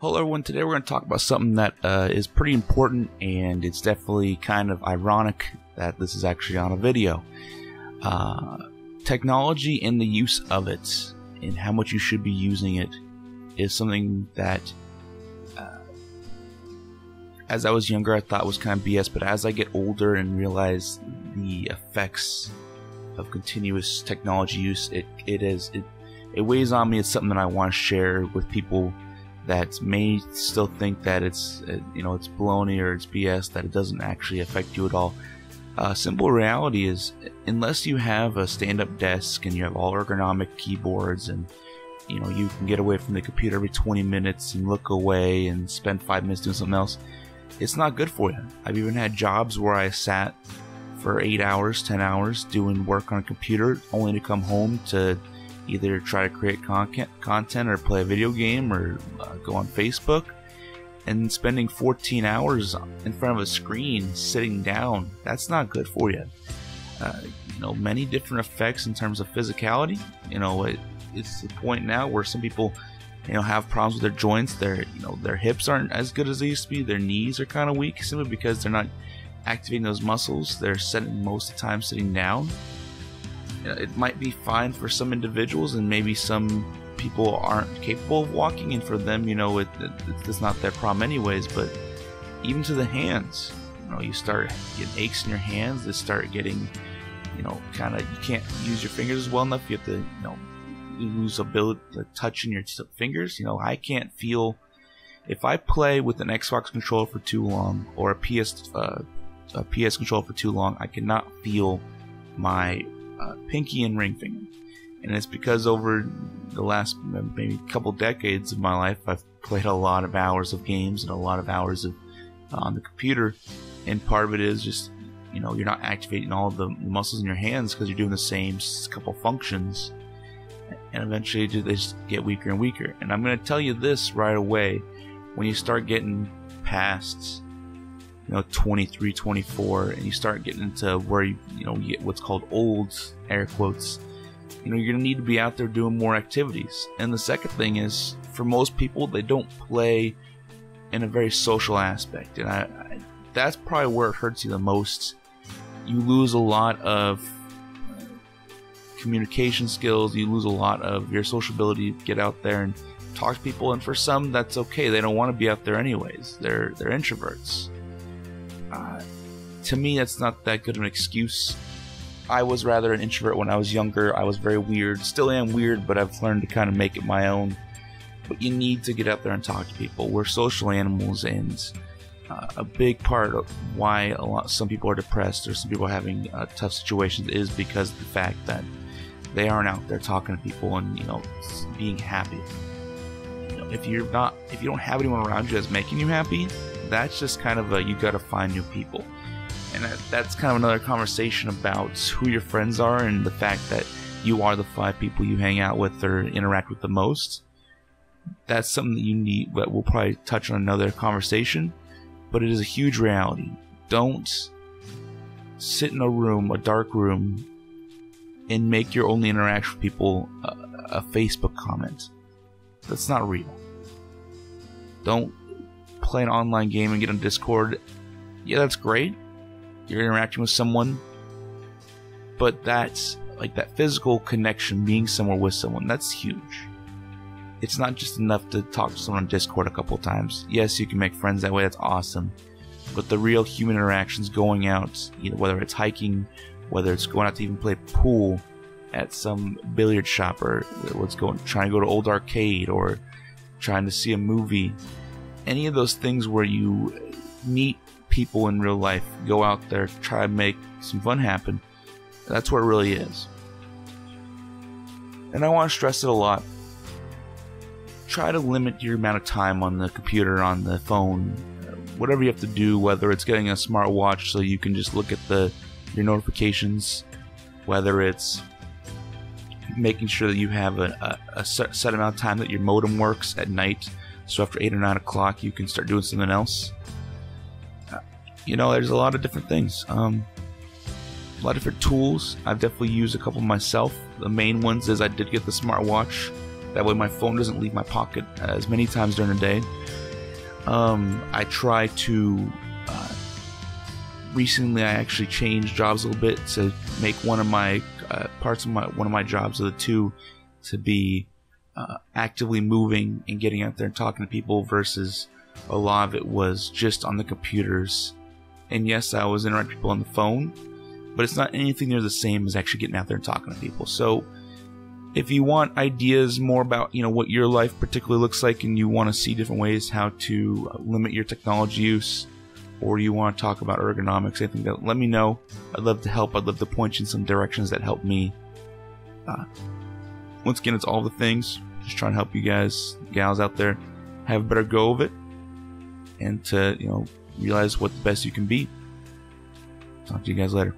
Hello everyone, today we're going to talk about something that is pretty important, and it's definitely kind of ironic that this is actually on a video. Technology and the use of it, and how much you should be using it, is something that as I was younger I thought was kind of BS, but as I get older and realize the effects of continuous technology use, it weighs on me. It's something that I want to share with people that may still think that it's it's baloney or it's BS, that it doesn't actually affect you at all. Simple reality is, unless you have a stand-up desk and you have all ergonomic keyboards and you can get away from the computer every 20 minutes and look away and spend 5 minutes doing something else, it's not good for you. I've even had jobs where I sat for 8 hours, 10 hours doing work on a computer, only to come home to either try to create content or play a video game or go on Facebook, and spending 14 hours in front of a screen sitting down. That's not good for you. Many different effects in terms of physicality. It's the point now where some people have problems with their joints. Their hips aren't as good as they used to be. Their knees are kind of weak simply because they're not activating those muscles. They're most of the time sitting down. It might be fine for some individuals, and maybe some people aren't capable of walking, and for them, it's not their problem anyways. But even to the hands, you start getting aches in your hands. They start getting, you can't use your fingers as well enough. You have to, lose ability to touch in your fingers. I can't feel, if I play with an Xbox controller for too long or a PS controller for too long, I cannot feel my pinky and ring finger. And it's because over the last maybe couple decades of my life, I've played a lot of hours of games and a lot of hours on the computer, and part of it is just you're not activating all of the muscles in your hands because you're doing the same couple functions, and eventually they just get weaker and weaker. And I'm going to tell you this right away: when you start getting past 23, 24, and you start getting into where you get what's called old, air quotes, you're gonna need to be out there doing more activities. And the second thing is, for most people, they don't play in a very social aspect, and that's probably where it hurts you the most. You lose a lot of communication skills. You lose a lot of your social ability to get out there and talk to people. And for some, that's okay. They don't want to be out there anyways. They're introverts. To me, that's not that good of an excuse. I was rather an introvert when I was younger. I was very weird. Still am weird, but I've learned to kind of make it my own. But you need to get out there and talk to people. We're social animals, and a big part of why some people are depressed or some people are having tough situations is because of the fact that they aren't out there talking to people and being happy. If you don't have anyone around you that's making you happy, that's just kind of you gotta find new people. And that's kind of another conversation about who your friends are, and the fact that you are the 5 people you hang out with or interact with the most. That's something that you need, but we'll probably touch on another conversation. But it is a huge reality. Don't sit in a dark room, and make your only interaction with people a Facebook comment. That's not real. Don't play an online game and get on Discord. Yeah, that's great. You're interacting with someone, but that's like that physical connection, being somewhere with someone, that's huge. It's not just enough to talk to someone on Discord a couple times. Yes, you can make friends that way, that's awesome, but the real human interactions, going out, whether it's hiking, whether it's going out to even play pool at some billiard shop, or trying to go to old arcade, or trying to see a movie, any of those things where you meet people in real life, go out there, try to make some fun happen, that's where it really is. And I want to stress it a lot. Try to limit your amount of time on the computer, on the phone, whatever you have to do, whether it's getting a smartwatch so you can just look at your notifications, whether it's making sure that you have a set amount of time that your modem works at night, so after 8 or 9 o'clock you can start doing something else. There's a lot of different things, a lot of different tools. I've definitely used a couple myself. The main ones is I did get the smartwatch That way my phone doesn't leave my pocket as many times during the day. I try to recently I actually changed jobs a little bit to make one of my parts of one of my jobs of the two to be actively moving and getting out there and talking to people, versus a lot of it was just on the computers. And yes, I was interacting with people on the phone, but it's not anything near the same as actually getting out there and talking to people. So if you want ideas more about, what your life particularly looks like, and you want to see different ways how to limit your technology use, or you want to talk about ergonomics, anything, that, let me know. I'd love to help. I'd love to point you in some directions that help me. Once again, it's all the things. Just trying to help you guys, gals out there, have a better go of it, and to realize what the best you can be. Talk to you guys later.